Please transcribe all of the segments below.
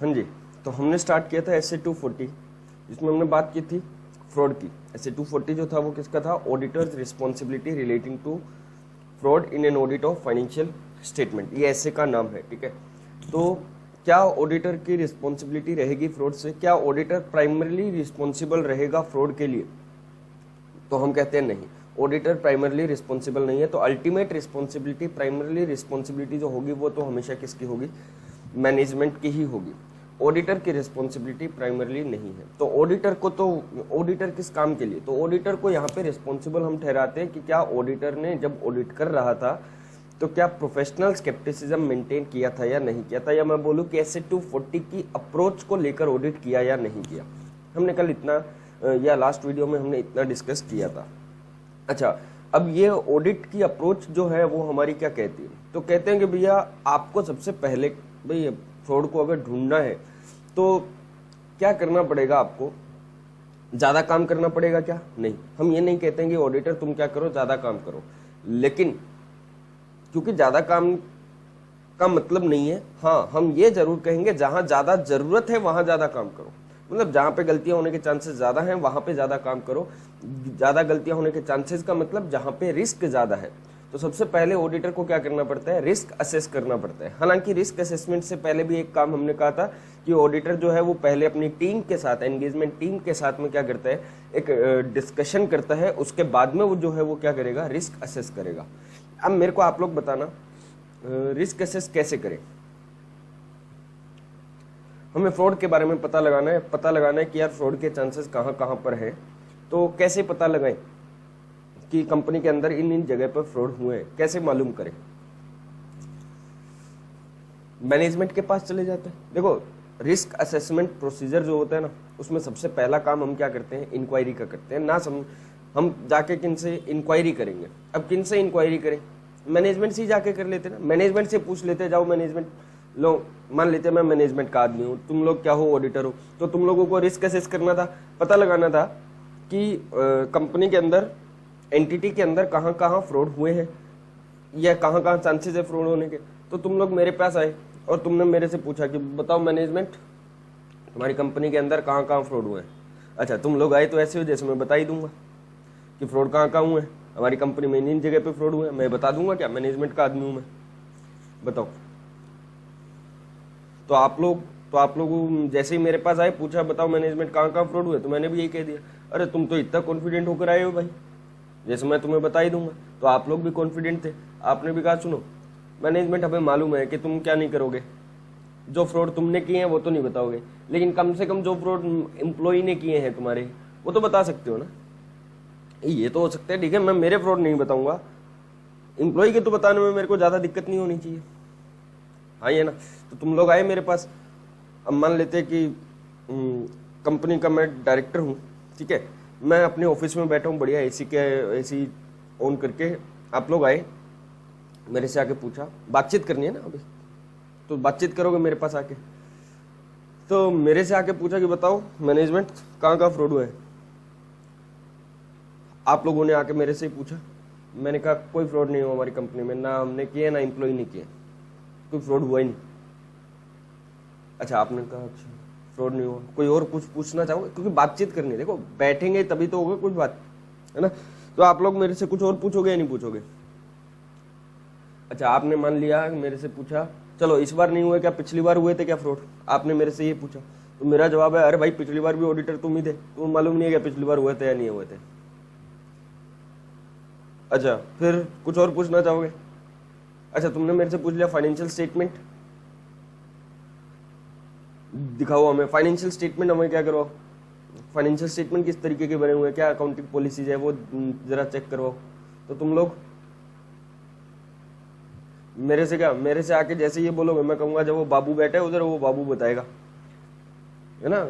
हाँ जी, तो हमने स्टार्ट किया था SA-240, जिसमें हमने बात की थी फ्रॉड की। SA-240 जो था वो किसका था? Auditors responsibility relating to fraud in an audit of financial statement, ये ऐसे का नाम है, ठीक है। तो क्या ऑडिटर की रिस्पॉन्सिबिलिटी रहेगी फ्रॉड से? क्या ऑडिटर प्राइमरीली रिस्पॉन्सिबल रहेगा फ्रॉड के लिए? तो हम कहते हैं नहीं, ऑडिटर प्राइमरली रिस्पॉन्सिबल नहीं है। तो अल्टीमेट रिस्पॉन्सिबिलिटी, प्राइमरली रिस्पॉन्सिबिलिटी जो होगी वो तो हमेशा किसकी होगी? मैनेजमेंट की ही होगी। ऑडिटर की रिस्पॉन्सिबिलिटी प्राइमरली नहीं है। तो ऑडिटर को, तो ऑडिटर किस काम के लिए? तो ऑडिटर को यहाँ पे रिस्पॉन्सिबल हम ठहराते हैं कि क्या ऑडिटर ने जब ऑडिट कर रहा था तो क्या प्रोफेशनल स्केप्टिसिज्म मेंटेन किया था या नहीं किया था, या मैं बोलूँ कि SA-240 की अप्रोच को लेकर ऑडिट किया या नहीं किया। हमने कल इतना, या लास्ट वीडियो में हमने इतना डिस्कस किया था। अच्छा, अब ये ऑडिट की अप्रोच जो है वो हमारी क्या कहती है? तो कहते हैं कि भैया आपको सबसे पहले भाई फ्रॉड को अगर ढूंढना है तो क्या करना पड़ेगा? आपको ज़्यादा काम करना पड़ेगा क्या? नहीं, हम ये नहीं कहते हैं कि ऑडिटर तुम क्या करो, ज़्यादा काम करो, लेकिन क्योंकि ज़्यादा काम का मतलब नहीं है, हाँ हम ये जरूर कहेंगे जहाँ ज़्यादा ज़रूरत है वहाँ ज़्यादा काम करो। मतलब जहाँ पे गलतियाँ होने के चांसेस ज़्यादा हैं वहाँ पे ज़्यादा काम करो। ज़्यादा गलतियाँ होने के चांसेस का मतलब जहाँ पे रिस्क ज़्यादा है। तो सबसे पहले ऑडिटर को क्या करना पड़ता है? रिस्क असेस करना पड़ता है। हालांकि रिस्क असेसमेंट से पहले भी एक काम हमने कहा था कि ऑडिटर जो है वो पहले अपनी टीम के साथ, एंगेजमेंट टीम के साथ में क्या करता है? एक डिस्कशन करता है, उसके बाद में वो जो है वो क्या करेगा? रिस्क असेस करेगा। अब मेरे को आप लोग बताना, रिस्क असेस कैसे करें? हमें फ्रॉड के बारे में पता लगाना है कि यार फ्रॉड के चांसेस कहाँ कहाँ पर है। तो कैसे पता लगाएं कि कंपनी के अंदर इन इन जगह पर फ्रॉड हुए हैं? कैसे मालूम करें? मैनेजमेंट के पास चले जाते हैं। देखो, रिस्क असेसमेंट प्रोसीजर जो होता है ना, उसमें सबसे पहला काम हम क्या करते हैं? इंक्वायरी का करते हैं ना। हम जाके किन से इंक्वायरी करेंगे? अब किन से इंक्वायरी करें? मैनेजमेंट से ही जाके कर लेते ना। मैनेजमेंट से पूछ लेते, जाओ मैनेजमेंट, लो मान लेते मैं मैनेजमेंट का आदमी हूँ, तुम लोग क्या हो? ऑडिटर हो। तो तुम लोगों को रिस्क असेस करना था, पता लगाना था कि कंपनी के अंदर, एंटिटी के अंदर कहाँ कहाँ फ्रॉड हुए हैं या कहाँ कहाँ चांसेस है फ्रॉड होने के। तो तुम लोग मेरे पास आए और तुमने मेरे से पूछा कि बताओ मैनेजमेंट, तुम्हारी कंपनी के अंदर कहाँ कहाँ फ्रॉड हुए हैं। अच्छा, तुम लोग आए तो ऐसे हो जैसे मैं बता ही दूंगा कि फ्रॉड कहाँ कहाँ हुए हैं, हमारी कंपनी में इन जगह पे फ्रॉड हुए हैं, मैं बता दूंगा क्या? मैनेजमेंट का आदमी हूँ मैं, बताओ। तो आप लोग जैसे ही मेरे पास आए, पूछा बताओ मैनेजमेंट कहाँ कहाँ फ्रॉड हुए, तो मैंने भी यही कह दिया। अरे तुम तो इतना कॉन्फिडेंट होकर आए हो भाई, जैसे मैं तुम्हें बता ही दूंगा। तो आप लोग भी कॉन्फिडेंट थे, आपने भी कहा सुनो मैनेजमेंट, हमें मालूम है कि तुम क्या नहीं करोगे, जो फ्रॉड तुमने किए हैं वो तो नहीं बताओगे, लेकिन कम से कम जो फ्रॉड एम्प्लॉय ने किए हैं तुम्हारे, वो तो बता सकते हो ना। ये तो हो सकता है, ठीक है, मैं मेरे फ्रॉड नहीं बताऊंगा, एम्प्लॉय के तो बताने में मेरे को ज़्यादा दिक्कत नहीं होनी चाहिए। हाँ ये ना। तो तुम लोग आए मेरे पास, अब मान लेते कि कंपनी का मैं डायरेक्टर हूँ, ठीक है, मैं अपने ऑफिस में बैठा हूँ बढ़िया एसी ऑन करके, आप लोग आए मेरे से आके पूछा, बातचीत करनी है ना अभी, तो बातचीत करोगे मेरे पास आके। तो मेरे से आके पूछा कि बताओ मैनेजमेंट कहाँ कहाँ फ्रॉड हुआ है। आप लोगों ने आके मेरे से ही पूछा, मैंने कहा कोई फ्रॉड नहीं हुआ हमारी कंपनी में, ना हमने किए ना एम्प्लॉय ने किए, कोई फ्रॉड हुआ ही नहीं। अच्छा, आपने कहा अच्छा फ्रॉड नहीं हुआ, कोई और कुछ पूछना चाहोगे? क्योंकि बातचीत करनी है, देखो बैठेंगे तभी तो होगा कुछ बात, है ना। तो आप लोग मेरे से कुछ और पूछोगे या नहीं पूछोगे? अच्छा, आपने मान लिया मेरे से पूछा, चलो इस बार नहीं हुए क्या, पिछली बार हुए थे क्या फ्रॉड, आपने मेरे से ये पूछा, तो मेरा जवाब है अरे भाई पिछली बार भी ऑडिटर तुम ही थे, तुम्हें मालूम नहीं है क्या पिछली बार हुए थे या नहीं हुए थे। अच्छा, फिर कुछ और पूछना चाहोगे? अच्छा, तुमने मेरे से पूछ लिया फाइनेंशियल स्टेटमेंट दिखाओ हमें, फाइनेंशियल स्टेटमेंट हमें क्या करवाओ, फाइनेंशियल स्टेटमेंट किस तरीके के बने हुए हैं, क्या अकाउंटिंग पॉलिसीज है वो जरा चेक करवाओ। तो तुम लोग मेरे से आके जैसे ये बोलोगे, मैं कहूंगा जब वो बाबू बैठा है उधर, वो बाबू बताएगा, है ना,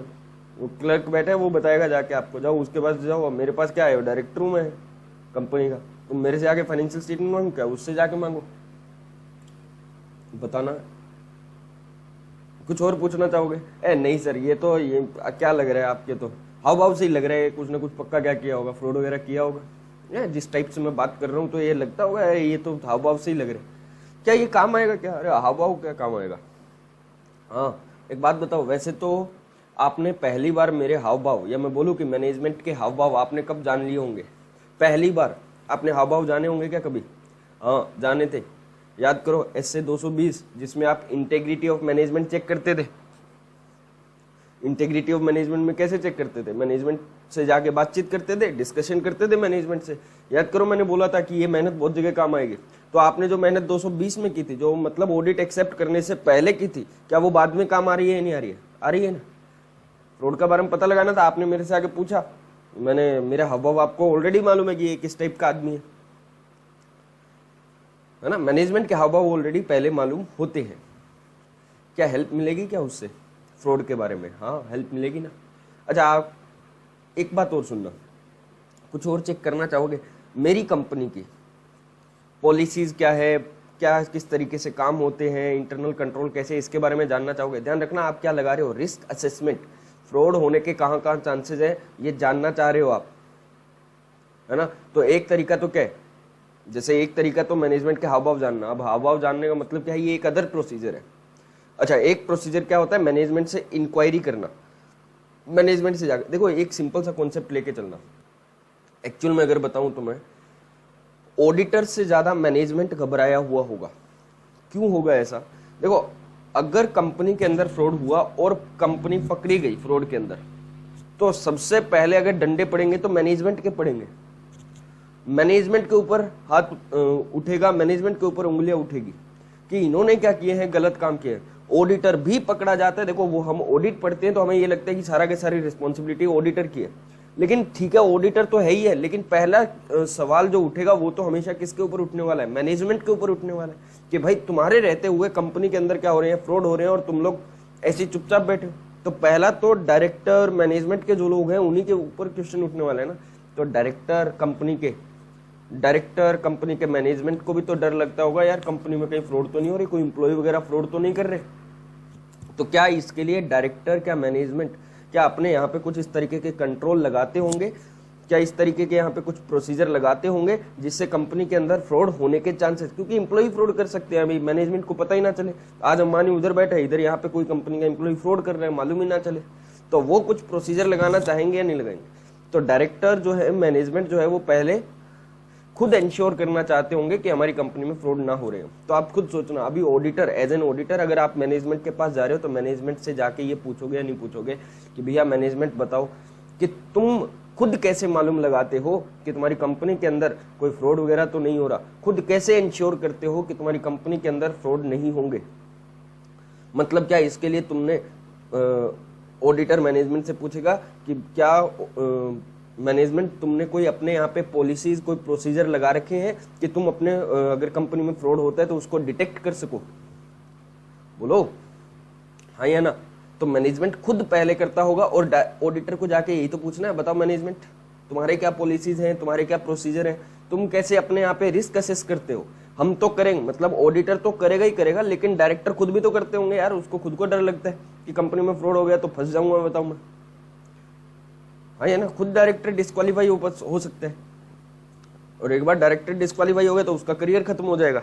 वो क्लर्क बैठा है वो बताएगा जाके आपको, जाओ उसके पास जाओ, मेरे पास क्या है, डायरेक्टर हूँ मैं कंपनी का, तुम मेरे से आके फाइनेंशियल स्टेटमेंट मांगो क्या, उससे जाके मांगो, बताना। कुछ और पूछना चाहोगे? नहीं सर ये तो ये क्या लग रहा है आपके, तो हाव भाव से ही लग रहा है, कुछ ना कुछ पक्का क्या किया होगा, फ्रॉड वगैरह किया होगा। जिस टाइप से मैं बात कर रहा हूँ तो ये लगता होगा ये तो हाव भाव से ही लग रहा है, क्या ये काम आएगा क्या? अरे हाव भाव क्या काम आएगा? हाँ, एक बात बताओ, वैसे तो आपने पहली बार मेरे हाव भाव, या मैं बोलूं कि मैनेजमेंट के हाव भाव आपने कब जान लिए होंगे? पहली बार आपने हाव भाव जाने होंगे क्या कभी? हाँ जाने थे। याद करो एसए 220 जिसमें आप इंटेग्रिटी ऑफ मैनेजमेंट चेक करते थे। इंटेग्रिटी ऑफ मैनेजमेंट में कैसे चेक करते थे? मैनेजमेंट से जाके बातचीत करते थे, डिस्कशन करते थे मैनेजमेंट से। याद करो मैंने बोला था कि ये मेहनत बहुत जगह काम आएगी। तो आपने जो मेहनत 220 में की थी, जो मतलब ऑडिट एक्सेप्ट करने से पहले की थी, क्या वो बाद में काम आ रही है या नहीं आ रही है? आ रही है ना। फ्रॉड का बारे में पता लगाना था, आपने मेरे से आके पूछा, मैंने मेरा हाव आपको ऑलरेडी मालूम है कि ये किस टाइप का आदमी है ना। मैनेजमेंट के हाव ऑलरेडी पहले मालूम होते हैं। क्या हेल्प मिलेगी क्या उससे फ्रॉड के बारे में? हाँ हेल्प मिलेगी ना। अच्छा आप एक बात और सुनना, कुछ और चेक करना चाहोगे? मेरी कंपनी की पॉलिसीज क्या है, क्या किस तरीके से काम होते हैं, इंटरनल कंट्रोल कैसे, इसके बारे में जानना चाहोगे? ध्यान रखना आप क्या लगा रहे हो, रिस्क असेसमेंट, फ्रॉड होने के कहाँ कहाँ चांसेस है ये जानना चाह रहे हो आप, है ना। तो एक तरीका तो क्या है, जैसे एक तरीका तो मैनेजमेंट के हाव भाव जानना। अब हाव भाव जानने का मतलब क्या है, ये एक अदर प्रोसीजर है। अच्छा एक प्रोसीजर क्या होता है, मैनेजमेंट से इंक्वायरी करना, मैनेजमेंट से जाकर देखो। एक सिंपल सा कॉन्सेप्ट लेके चलना। एक्चुअल में अगर बताऊं तो मैं, ऑडिटर से ज्यादा मैनेजमेंट घबराया हुआ होगा। क्यों होगा ऐसा? देखो अगर कंपनी के अंदर फ्रॉड हुआ और कंपनी पकड़ी गई फ्रॉड के अंदर, तो सबसे पहले अगर डंडे पड़ेंगे तो मैनेजमेंट के पड़ेंगे। मैनेजमेंट के ऊपर हाथ उठेगा, मैनेजमेंट के ऊपर उंगलियां उठेगी कि इन्होंने क्या किए हैं, गलत काम किए हैं। ऑडिटर भी पकड़ा जाता है। देखो वो हम ऑडिट पढ़ते हैं तो हमें ये लगता है कि सारा के सारी रिस्पॉन्सिबिलिटी ऑडिटर की है, लेकिन ठीक है ऑडिटर तो है ही है, लेकिन पहला सवाल जो उठेगा वो तो हमेशा किसके ऊपर उठने वाला है? मैनेजमेंट के ऊपर उठने वाला है कि भाई तुम्हारे रहते हुए कंपनी के अंदर क्या हो रहे हैं, फ्रॉड हो रहे हैं और तुम लोग ऐसे चुपचाप बैठे हो। तो पहला तो डायरेक्टर मैनेजमेंट के जो लोग हैं उन्हीं के ऊपर क्वेश्चन उठने वाला है ना। तो डायरेक्टर कंपनी के मैनेजमेंट को भी तो डर लगता होगा, यार कंपनी में कहीं फ्रॉड तो नहीं हो रही, कोई इंप्लॉय वगैरह फ्रॉड तो नहीं कर रहे। तो क्या इसके लिए डायरेक्टर, क्या मैनेजमेंट, क्या अपने यहाँ पे कुछ इस तरीके के कंट्रोल लगाते होंगे? क्या इस तरीके के यहाँ पे कुछ प्रोसीजर लगाते होंगे जिससे कंपनी के अंदर फ्रॉड होने के चांसेस, क्योंकि इंप्लॉय फ्रॉड कर सकते हैं, अभी मैनेजमेंट को पता ही ना चले। आज अंबानी उधर बैठे, इधर यहाँ पे कोई कंपनी का इंप्लॉय फ्रॉड कर रहे हैं, मालूम ही ना चले। तो वो कुछ प्रोसीजर लगाना चाहेंगे या नहीं लगाएंगे? तो डायरेक्टर जो है, मैनेजमेंट जो है, वो पहले खुद इंश्योर करना चाहते होंगे कि हमारी कंपनी में फ्रॉड ना हो रहे हो। तो आप खुद सोचना, अभी ऑडिटर, एज एन ऑडिटर अगर आप मैनेजमेंट के पास जा रहे हो तो मैनेजमेंट से जाके ये पूछोगे या नहीं पूछोगे कि भैया मैनेजमेंट बताओ कि तुम खुद कैसे मालूम लगाते हो कि तुम्हारी कंपनी के अंदर कोई फ्रॉड वगैरह तो नहीं हो रहा? खुद कैसे इंश्योर करते हो कि तुम्हारी कंपनी के अंदर फ्रॉड नहीं होंगे? मतलब क्या इसके लिए तुमने ऑडिटर मैनेजमेंट से पूछेगा कि क्या मैनेजमेंट तुमने कोई अपने यहाँ पे पॉलिसीज, कोई प्रोसीजर लगा रखे हैं कि तुम अपने अगर कंपनी में फ्रॉड होता है तो उसको डिटेक्ट कर सको? बोलो हाँ या ना। तो मैनेजमेंट खुद पहले करता होगा और ऑडिटर को जाके यही तो पूछना है, बताओ मैनेजमेंट तुम्हारे क्या पॉलिसीज हैं, तुम्हारे क्या प्रोसीजर हैं, तुम कैसे अपने यहाँ पे रिस्क असेस करते हो? हम तो करेंगे, मतलब ऑडिटर तो करेगा ही करेगा, लेकिन डायरेक्टर खुद भी तो करते होंगे यार। उसको खुद को डर लगता है कि कंपनी में फ्रॉड हो गया तो फंस जाऊंगा, बताऊं मैं। हाँ ये ना, खुद डायरेक्टर डिस्क्वालीफाई हो सकता है, और एक बार डायरेक्टर डिस्क्वालीफाई हो गया तो उसका करियर खत्म हो जाएगा।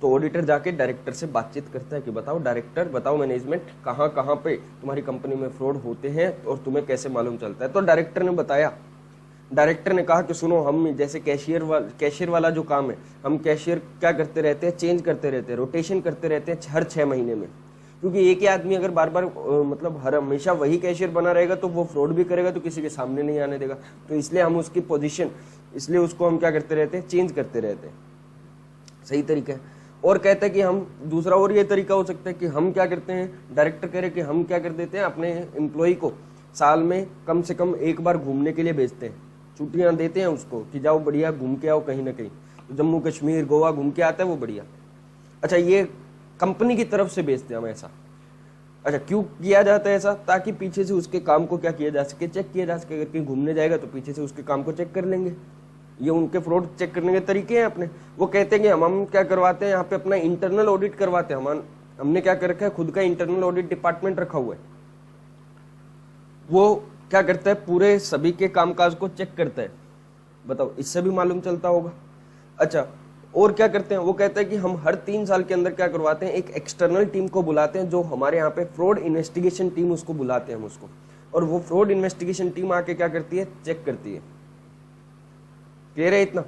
तो ऑडिटर जाके डायरेक्टर से बातचीत करता है कि बताओ डायरेक्टर, बताओ मैनेजमेंट, कहाँ कहाँ पे तुम्हारी कंपनी में फ्रॉड होते हैं और तुम्हें कैसे मालूम चलता है? तो डायरेक्टर ने बताया। डायरेक्टर ने कहा कि सुनो, हम जैसे कैशियर वाला जो काम है, हम कैशियर क्या करते रहते हैं, चेंज करते रहते हैं, रोटेशन करते रहते हैं हर 6 महीने में। क्योंकि एक ही आदमी अगर बार बार मतलब हर हमेशा वही कैशियर बना रहेगा तो वो फ्रॉड भी करेगा, तो किसी के सामने नहीं आने देगा। तो इसलिए हम उसकी पोजीशन, इसलिए उसको हम क्या करते रहते हैं, चेंज करते रहते हैं। सही तरीका है। और कहते हैं कि हम दूसरा और ये तरीका हो सकता है कि हम क्या करते हैं, डायरेक्टर कह रहे कि हम क्या कर देते हैं, अपने एम्प्लॉय को साल में कम से कम एक बार घूमने के लिए भेजते हैं, छुट्टियां देते हैं उसको कि जाओ बढ़िया घूम के आओ कहीं ना कहीं। तो जम्मू कश्मीर, गोवा घूम के आता है वो बढ़िया। अच्छा ये कंपनी की तरफ से भेजते हैं हम ऐसा। अच्छा क्यों किया जाता है ऐसा? ताकि पीछे से उसके काम को क्या किया जा सके, चेक किया जा सके। अगर कहीं घूमने जाएगा तो पीछे से उसके काम को चेक कर लेंगे। ये उनके फ्रॉड चेक करने के तरीके हैं अपने। वो कहते हैं कि हम क्या करवाते हैं यहाँ पे, अपना इंटरनल ऑडिट करवाते हैं। हमने क्या कर रखा है, खुद का इंटरनल ऑडिट डिपार्टमेंट रखा हुआ है। वो क्या करता है, पूरे सभी के कामकाज को चेक करता है। बताओ, इससे भी मालूम चलता होगा। अच्छा और क्या करते हैं, वो कहते हैं कि हम हर 3 साल के अंदर क्या करवाते हैं, एक एक्सटर्नल टीम को बुलाते हैं, जो हमारे यहाँ पे फ्रॉड इन्वेस्टिगेशन टीम उसको बुलाते हैं हम उसको, और वो फ्रॉड इन्वेस्टिगेशन टीम आके क्या करती है, चेक करती है। क्लियर है इतना?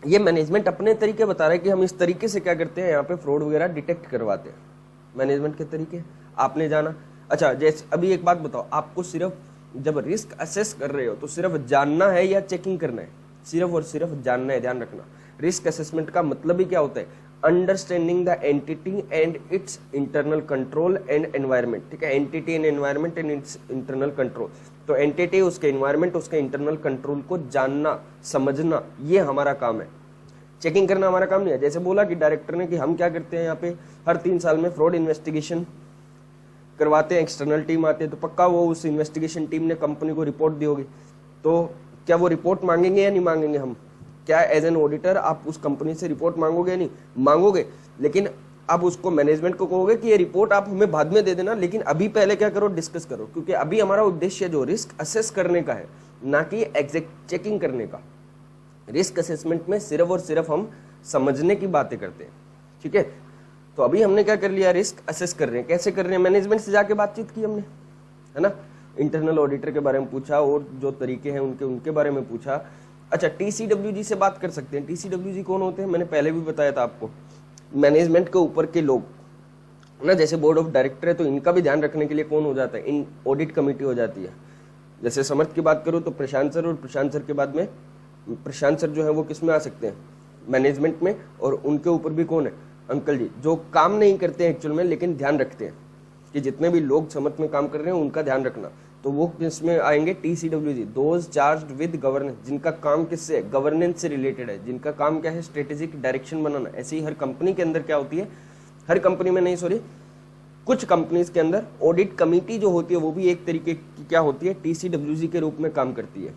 ये मैनेजमेंट अपने तरीके बता रहा है कि हम इस तरीके से क्या करते हैं, यहाँ पे फ्रॉड वगैरह डिटेक्ट करवाते हैं। मैनेजमेंट के तरीके आपने जाना। अच्छा, जैसे अभी एक बात बताओ, आपको सिर्फ जब रिस्क असेस कर रहे हो तो सिर्फ जानना है या चेकिंग करना है? सिर्फ और सिर्फ जानना है। ध्यान रखना, रिस्क असेसमेंट का मतलब ही क्या होता है, understanding the entity and it's internal control and environment. ठीक है, entity and environment and it's internal control. तो एंटिटी, उसके एनवायरनमेंट, उसके इंटरनल कंट्रोल को जानना समझना, ये हमारा काम है। चेकिंग करना हमारा काम नहीं है। जैसे बोला कि डायरेक्टर ने कि हम क्या करते हैं, यहाँ पे हर 3 साल में फ्रॉड इन्वेस्टिगेशन करवाते हैं, एक्सटर्नल टीम आते हैं, तो पक्का वो उस इन्वेस्टिगेशन टीम ने कंपनी को रिपोर्ट दी होगी, तो क्या वो रिपोर्ट मांगेंगे या नहीं मांगेंगे? हम क्या एज एन ऑडिटर आप उस कंपनी से रिपोर्ट मांगोगे या नहीं मांगोगे? लेकिन अब उसको मैनेजमेंट को कहोगे कि ये रिपोर्ट आप हमें बाद में दे देना, लेकिन अभी पहले क्या करो, डिस्कस करो, क्योंकि अभी हमारा उद्देश्य जो रिस्क असेस करने का है, ना कि एग्जैक्ट चेकिंग करने का। रिस्क असेसमेंट में सिर्फ और सिर्फ हम समझने की बातें करते हैं। ठीक है, तो अभी हमने क्या कर लिया, रिस्क असेस कर रहे हैं। कैसे कर रहे हैं? मैनेजमेंट से जाके बातचीत की हमने, है ना, इंटरनल ऑडिटर के बारे में पूछा और जो तरीके हैं उनके बारे में पूछा। अच्छा, TCWG से बात कर सकते हैं। TCWG कौन होते हैं? मैंने पहले भी बताया था आपको, मैनेजमेंट के ऊपर के लोग ना, जैसे बोर्ड ऑफ डायरेक्टर है तो इनका भी ध्यान रखने के लिए कौन हो जाता है, इन ऑडिट कमेटी हो जाती है। जैसे समर्थ की बात करूँ तो प्रशांत सर, और प्रशांत सर के बाद में प्रशांत सर जो है वो किस में आ सकते हैं, मैनेजमेंट में, और उनके ऊपर भी कौन है, अंकल जी, जो काम नहीं करते हैं एक्चुअल में, लेकिन ध्यान रखते हैं कि जितने भी लोग समर्थ में काम कर रहे हैं उनका ध्यान रखना। तो वो किसमें आएंगे, TCWG, those charged with governance, जिनका काम किससे, गवर्नेंस से रिलेटेड है, जिनका काम क्या है, स्ट्रेटेजिक डायरेक्शन बनाना। ऐसे ही हर कंपनी के अंदर क्या होती है, हर कंपनी में नहीं, सॉरी, कुछ कंपनीज के अंदर ऑडिट कमेटी जो होती है वो भी एक तरीके की क्या होती है, TCWG के रूप में काम करती है।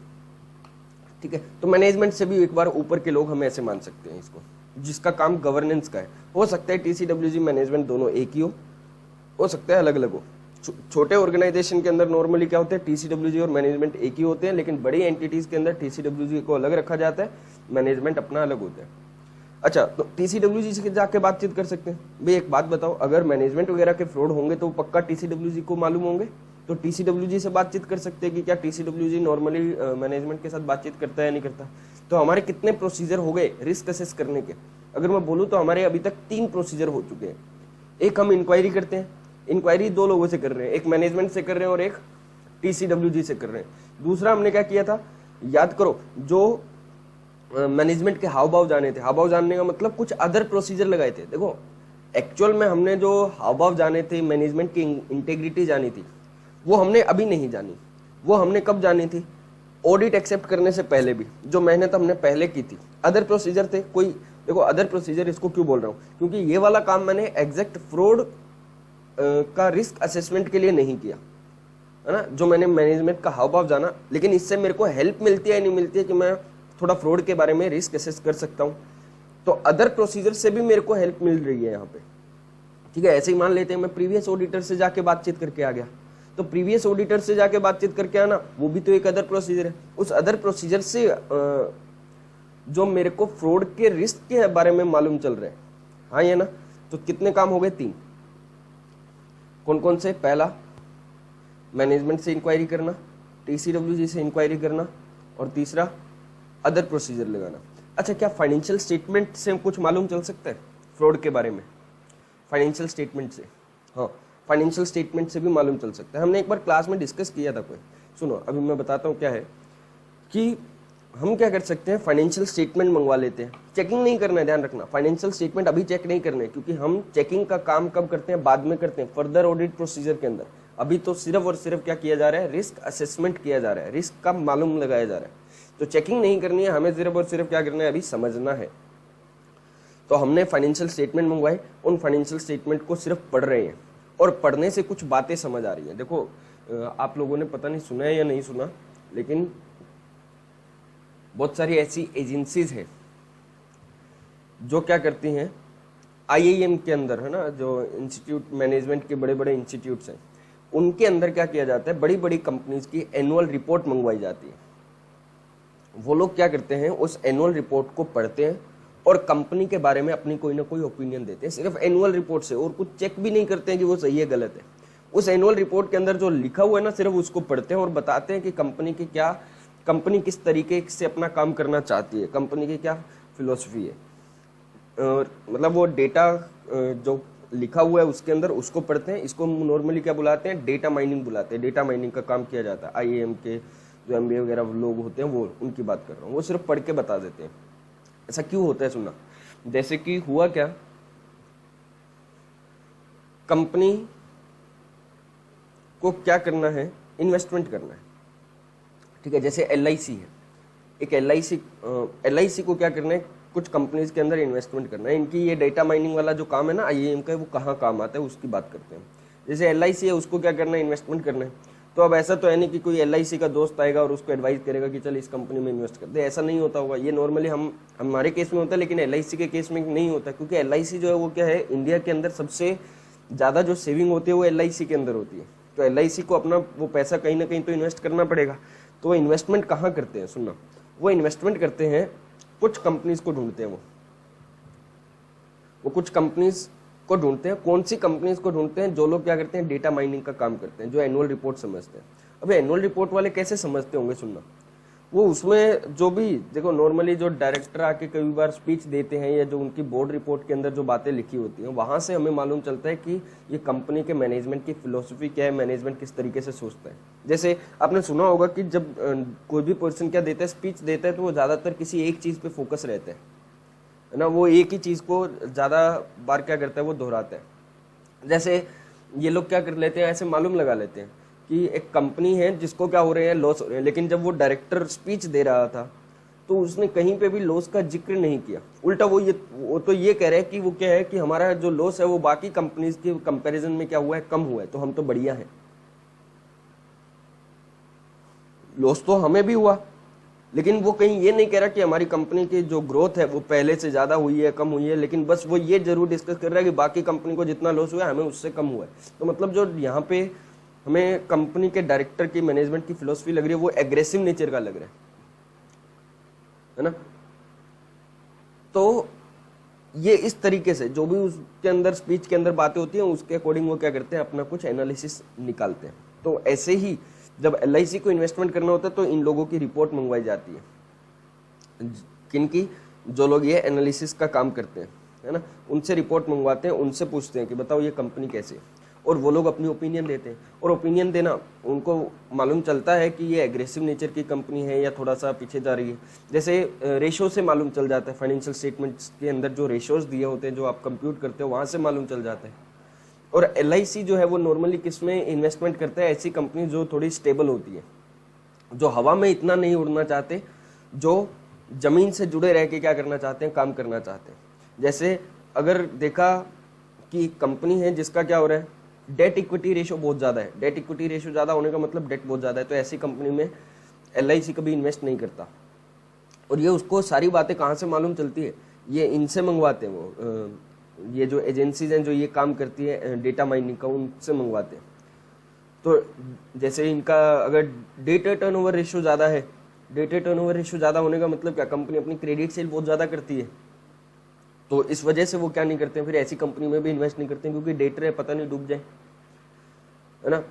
ठीक है, तो मैनेजमेंट से भी एक बार ऊपर के लोग हम ऐसे मान सकते हैं इसको, जिसका काम गवर्नेंस का है। हो सकता है TCWG मैनेजमेंट दोनों एक ही हो सकता है अलग अलग हो। छोटे ऑर्गेनाइजेशन के अंदर नॉर्मली क्या होते हैं, TCWG और मैनेजमेंट एक ही होते हैं, लेकिन बड़ी एंटिटीज के अंदर TCWG को अलग रखा जाता है, मैनेजमेंट अपना अलग होता है। अच्छा, तो TCWG से जाके बातचीत कर सकते हैं। भाई एक बात बताओ, अगर मैनेजमेंट वगैरह के फ्रॉड होंगे तो पक्का TCWG को मालूम होंगे, तो TCWG से बातचीत कर सकते हैं कि क्या TCWG नॉर्मली मैनेजमेंट के साथ बातचीत करता है या नहीं करता। तो हमारे कितने प्रोसीजर हो गए रिस्क असेस करने के? अगर मैं बोलूँ तो हमारे अभी तक 3 प्रोसीजर हो चुके हैं। एक हम इंक्वायरी करते हैं, इंक्वायरी 2 लोगों से कर रहे हैं, एक मैनेजमेंट से कर रहे हैं और एक TCWG से कर रहे हैं। दूसरा हमने क्या किया था, याद करो, जो मैनेजमेंट के हाव भाव जाने थे, हाव भाव जानने का मतलब कुछ अदर प्रोसीजर लगाए थे। देखो एक्चुअल में हमने जो हाव भाव जाने थे, मैनेजमेंट की इंटेग्रिटी जानी थी, वो हमने अभी नहीं जानी। वो हमने कब जानी थी, ऑडिट एक्सेप्ट करने से पहले भी, जो मेहनत हमने पहले की थी। अदर प्रोसीजर थे कोई, देखो अदर प्रोसीजर इसको क्यों बोल रहा हूँ, क्योंकि ये वाला काम मैंने एग्जैक्ट फ्रॉड का रिस्क असेसमेंट के लिए नहीं किया, है ना, जो मैंने मैनेजमेंट का हाव भाव जाना, लेकिन इससे मेरे को हेल्प मिलती है या नहीं मिलती है कि मैं थोड़ा फ्रॉड के बारे में रिस्क असेस कर सकता हूँ। तो अदर प्रोसीजर से भी मेरे को हेल्प मिल रही है यहाँ पे। ठीक है, ऐसे ही मान लेते हैं मैं प्रीवियस ऑडिटर से जाके बातचीत करके आ गया, तो प्रीवियस ऑडिटर से जाके बातचीत करके आना, वो भी तो एक अदर प्रोसीजर है। उस अदर प्रोसीजर से जो मेरे को फ्रॉड के रिस्क के बारे में मालूम चल रहा है, हाँ ये ना, तो कितने काम हो गए, 3। कौन कौन से? पहला मैनेजमेंट से इंक्वायरी करना, TCWG से इंक्वायरी करना, और तीसरा अदर प्रोसीजर लगाना। अच्छा, क्या फाइनेंशियल स्टेटमेंट से कुछ मालूम चल सकता है फ्रॉड के बारे में? फाइनेंशियल स्टेटमेंट से, हाँ, फाइनेंशियल स्टेटमेंट से भी मालूम चल सकता है। हमने एक बार क्लास में डिस्कस किया था कोई, सुनो अभी मैं बताता हूँ क्या है, कि हम क्या कर सकते हैं, फाइनेंशियल स्टेटमेंट मंगवा लेते हैं। चेकिंग नहीं करना है, ध्यान रखना, फाइनेंशियल स्टेटमेंट अभी चेक नहीं करने, क्योंकि हम चेकिंग का काम कब करते हैं, बाद में करते हैं, फर्दर ऑडिट प्रोसीजर के अंदर। अभी तो सिर्फ और सिर्फ क्या किया जा रहा है, रिस्क असेसमेंट किया जा रहा है, रिस्क का मालूम लगाया जा रहा है। तो चेकिंग नहीं करनी है, हमें सिर्फ और सिर्फ क्या करना है, अभी समझना है। तो हमने फाइनेंशियल स्टेटमेंट मंगवाए, उन फाइनेंशियल स्टेटमेंट को सिर्फ पढ़ रहे हैं, और पढ़ने से कुछ बातें समझ आ रही हैं। देखो आप लोगों ने पता नहीं सुना है या नहीं सुना, लेकिन बहुत सारी ऐसी एजेंसीज हैं जो क्या करती हैं, IIM के अंदर, है ना, जो इंस्टीट्यूट मैनेजमेंट के बड़े बड़े इंस्टीट्यूट्स हैं, उनके अंदर क्या किया जाता है, बड़ी बड़ी कंपनीज की एनुअल रिपोर्ट मंगवाई जाती है। वो लोग क्या करते हैं, उस एनुअल रिपोर्ट को पढ़ते हैं और कंपनी के बारे में अपनी कोई ना कोई ओपिनियन देते हैं सिर्फ एनुअल रिपोर्ट से, और कुछ चेक भी नहीं करते हैं कि वो सही है गलत है। उस एनुअल रिपोर्ट के अंदर जो लिखा हुआ है ना, सिर्फ उसको पढ़ते हैं और बताते हैं कि कंपनी किस तरीके से अपना काम करना चाहती है, कंपनी की क्या फिलोसफी है। मतलब वो डेटा जो लिखा हुआ है उसके अंदर उसको पढ़ते हैं। इसको नॉर्मली क्या बुलाते हैं, डेटा माइनिंग बुलाते हैं। डेटा माइनिंग का काम किया जाता है। आईएएम के जो एमबीए वगैरह लोग होते हैं वो, उनकी बात कर रहा हूँ, वो सिर्फ पढ़ के बता देते हैं। ऐसा क्यों होता है सुनना, जैसे कि हुआ क्या, कंपनी को क्या करना है, इन्वेस्टमेंट करना है, ठीक है। जैसे एलआईसी है, एक एलआईसी को क्या करना है, कुछ कंपनीज के अंदर इन्वेस्टमेंट करना है। इनकी ये डेटा माइनिंग वाला जो काम है ना आईएएम का, वो कहाँ काम आता है उसकी बात करते हैं। जैसे एलआईसी है, उसको क्या करना है, इन्वेस्टमेंट करना है। तो अब ऐसा तो है नहीं कि कोई एलआईसी का दोस्त आएगा और उसको एडवाइस करेगा कि चल इस कंपनी में इन्वेस्ट कर दे, ऐसा नहीं होता होगा। ये नॉर्मली हमारे केस में होता है, लेकिन एलआईसी के केस में नहीं होता, क्योंकि एलआईसी जो है वो क्या है, इंडिया के अंदर सबसे ज़्यादा जो सेविंग होती है वो एलआईसी के अंदर होती है। तो एलआईसी को अपना वो पैसा कहीं ना कहीं तो इन्वेस्ट करना पड़ेगा। तो वो इन्वेस्टमेंट कहाँ करते हैं, सुनना, वो इन्वेस्टमेंट करते हैं कुछ कंपनीज को ढूंढते हैं। वो कुछ कंपनीज को ढूंढते हैं। कौन सी कंपनीज को ढूंढते हैं, जो लोग क्या करते हैं, डेटा माइनिंग का काम करते हैं, जो एनुअल रिपोर्ट समझते हैं। अब एनुअल रिपोर्ट वाले कैसे समझते होंगे, सुनना, वो उसमें जो भी देखो, नॉर्मली जो डायरेक्टर आके कई बार स्पीच देते हैं या जो उनकी बोर्ड रिपोर्ट के अंदर जो बातें लिखी होती हैं, वहां से हमें मालूम चलता है कि ये कंपनी के मैनेजमेंट की फिलोसफी क्या है, मैनेजमेंट किस तरीके से सोचता है। जैसे आपने सुना होगा कि जब कोई भी पर्सन क्या देता है, स्पीच देता है, तो वो ज्यादातर किसी एक चीज पे फोकस रहता है ना, वो एक ही चीज को ज्यादा बार क्या करता है, वो दोहराता है। जैसे ये लोग क्या कर लेते हैं, ऐसे मालूम लगा लेते हैं कि एक कंपनी है जिसको क्या हो रहे हैं, लॉस हो रहे हैं, लेकिन जब वो डायरेक्टर स्पीच दे रहा था तो उसने कहीं पे भी लॉस का जिक्र नहीं किया। उल्टा वो तो ये कह रहे हैं कि वो क्या है कि हमारा जो लॉस है वो बाकी कंपनीज के कंपैरिजन में क्या हुआ है, कम हुआ है, तो हम तो बढ़िया हैं। लॉस तो हमें भी हुआ, लेकिन वो कहीं ये नहीं कह रहा कि हमारी कंपनी की जो ग्रोथ है वो पहले से ज्यादा हुई है, कम हुई है, लेकिन बस वो ये जरूर डिस्कस कर रहा है कि बाकी कंपनी को जितना लॉस हुआ है हमें उससे कम हुआ है। तो मतलब जो यहाँ पे हमें कंपनी के डायरेक्टर की, मैनेजमेंट की फिलोसफी लग रही है, वो एग्रेसिव नेचर का लग रहा है ना। तो ये इस तरीके से जो भी उसके अंदर स्पीच के अंदर बातें होती हैं, उसके अकॉर्डिंग वो क्या करते हैं, अपना कुछ एनालिसिस निकालते हैं। तो ऐसे ही जब एलआईसी को इन्वेस्टमेंट करना होता है तो इन लोगों की रिपोर्ट मंगवाई जाती है, किनकी, जो लोग ये एनालिसिस का काम करते हैं, है ना, उनसे रिपोर्ट मंगवाते हैं, उनसे पूछते हैं कि बताओ ये कंपनी कैसे है, और वो लोग अपनी ओपिनियन देते हैं। और ओपिनियन देना उनको मालूम चलता है कि ये एग्रेसिव नेचर की कंपनी है या थोड़ा सा पीछे जा रही है। जैसे रेशो से मालूम चल जाता है, फाइनेंशियल स्टेटमेंट्स के अंदर जो रेशोज दिए होते हैं, जो आप कंप्यूट करते हो, वहाँ से मालूम चल जाता है। और एलआईसी जो है वो नॉर्मली किस में इन्वेस्टमेंट करता है, ऐसी कंपनी जो थोड़ी स्टेबल होती है, जो हवा में इतना नहीं उड़ना चाहते, जो जमीन से जुड़े रह के क्या करना चाहते हैं, काम करना चाहते हैं। जैसे अगर देखा कि कंपनी है जिसका क्या हो रहा है, डेट इक्विटी रेशो बहुत ज़्यादा है, डेट इक्विटी रेशो ज़्यादा होने का मतलब डेट बहुत ज़्यादा है, तो ऐसी कंपनी में एलआईसी कभी इन्वेस्ट नहीं करता। और ये उसको सारी बातें कहाँ से मालूम चलती है, ये इनसे मंगवाते हैं, वो ये जो एजेंसीज हैं जो ये काम करती है डेटा माइनिंग का, उनसे मंगवाते हैं। तो जैसे इनका अगर डेटा टर्नओवर रेशियो ज़्यादा है, डेटा टर्नओवर रेशियो ज़्यादा होने का मतलब क्या, कंपनी अपनी क्रेडिट सेल बहुत ज़्यादा करती है, तो इस वजह से वो क्या नहीं करते हैं, फिर ऐसी कंपनी में भी इन्वेस्ट नहीं करते हैं, क्योंकि डेटर है, पता नहीं डूब जाए, है ना।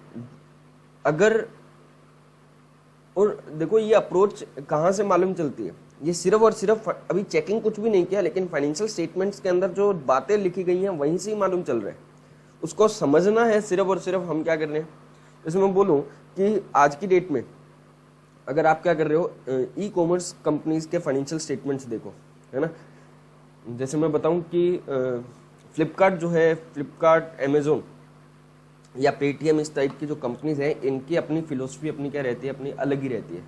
अगर, और देखो ये अप्रोच कहाँ से मालूम चलती है, ये सिर्फ और सिर्फ अभी चेकिंग कुछ भी नहीं किया, लेकिन फाइनेंशियल स्टेटमेंट्स के अंदर जो बातें लिखी गई हैं वहीं से ही मालूम चल रहा है। उसको समझना है सिर्फ और सिर्फ हम क्या कर रहे हैं। जैसे मैं बोलूँ कि आज की डेट में अगर आप क्या कर रहे हो, ई कॉमर्स कंपनीज के फाइनेंशियल स्टेटमेंट्स देखो, है ना। जैसे मैं बताऊं कि फ्लिपकार्ट जो है, फ्लिपकार्ट, अमेजोन या पेटीएम, इस टाइप की जो कंपनीज हैं, इनकी अपनी फिलोसफी अपनी क्या रहती है, अपनी अलग ही रहती है।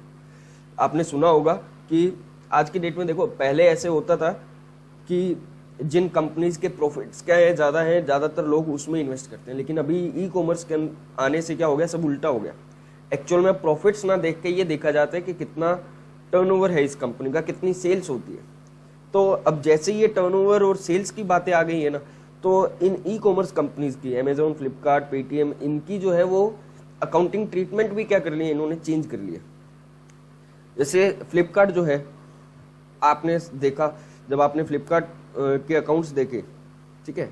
आपने सुना होगा कि आज की डेट में देखो, पहले ऐसे होता था कि जिन कंपनीज के प्रॉफिट्स क्या है ज़्यादा है, ज़्यादातर लोग उसमें इन्वेस्ट करते हैं, लेकिन अभी ई कॉमर्स के आने से क्या हो गया, सब उल्टा हो गया। एक्चुअल में प्रॉफिट्स ना देख के ये देखा जाता है कि कितना टर्नओवर है इस कंपनी का, कितनी सेल्स होती है। तो अब जैसे ये टर्नओवर और सेल्स की बातें आ गई है ना, तो इन ई कॉमर्स कंपनीज की, अमेजोन, फ्लिपकार्ट, पेटीएम, इनकी जो है वो अकाउंटिंग ट्रीटमेंट भी क्या कर ली है, इन्होंने चेंज कर लिया। जैसे फ्लिपकार्ट जो है, आपने देखा जब आपने फ्लिपकार्ट के अकाउंट्स देखे, ठीक है,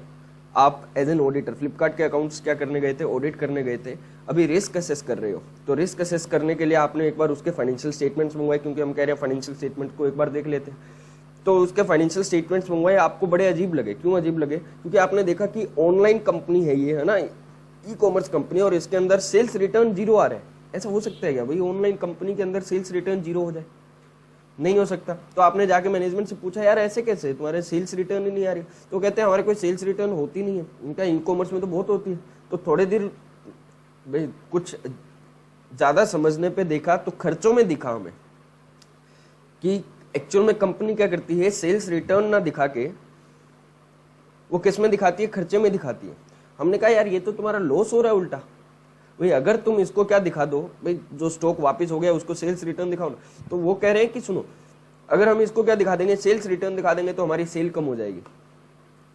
आप एज एन ऑडिटर फ्लिपकार्ट के अकाउंट्स क्या करने गए थे, ऑडिट करने गए थे, अभी रिस्क असेस कर रहे हो, तो रिस्क असेस करने के लिए आपने एक बार उसके फाइनेंशियल स्टेटमेंट्स मंगवाए, क्योंकि हम कह रहे हैं फाइनेंशियल स्टेटमेंट को एक बार देख लेते हैं। तो उसके फाइनेंशियल स्टेटमेंट्स मंगवाए, आपको बड़े अजीब लगे। क्यों अजीब लगे? क्योंकि आपने देखा कि ऑनलाइन कंपनी है ये, है ना, ई कॉमर्स कंपनी, और इसके अंदर सेल्स रिटर्न जीरो आ रहा है। ऐसा हो सकता है क्या भाई, ऑनलाइन कंपनी के अंदर सेल्स रिटर्न जीरो हो जाए? नहीं हो सकता। तो आपने जाके मैनेजमेंट से पूछा, यार ऐसे कैसे, तुम्हारे सेल्स रिटर्न ही नहीं आ रही? तो कहते हैं हमारे कोई सेल्स रिटर्न होती नहीं है, इनका ई कॉमर्स में तो बहुत होती है। तो थोड़े देर भाई कुछ ज्यादा समझने पे देखा तो खर्चों में दिखा हमें कि एक्चुअल में कंपनी क्या करती है, सेल्स रिटर्न ना दिखा के वो किस में दिखाती है, खर्चे में दिखाती है। हमने कहा यार ये तो तुम्हारा लॉस हो रहा है उल्टा। भाई अगर तुम इसको क्या दिखा दो, भाई जो स्टॉक वापस हो गया उसको सेल्स रिटर्न दिखाओ ना। तो वो कह रहे हैं कि सुनो, अगर हम इसको क्या दिखा देंगे, सेल्स रिटर्न दिखा देंगे तो हमारी सेल कम हो जाएगी।